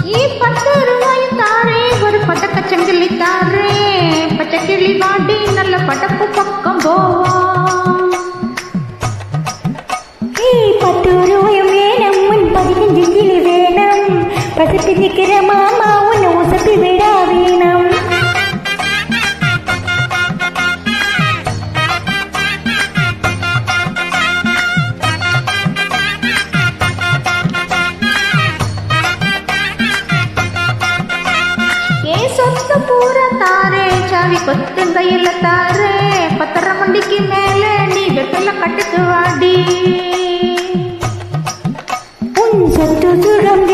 10 ரூபாயும் தாரே ஒரு பதக்க செங்கிலி தாரே பச்சை கிளி வாடி நல்ல படப்பு பக்கம் போவோம் 10 ரூபாயும் வேணும் முன் 15 கிளி வேணும் பசித்து நிற்கிற மாமா உன்னை உசப்பி விடா வேணும் சொத்து பூரா தாரே சாவி கொத்து கையில தாரே 10 மணிக்கு மேல நீ வெத்தல கட்டுக்கு வாடி உன் சொத்து சுகம்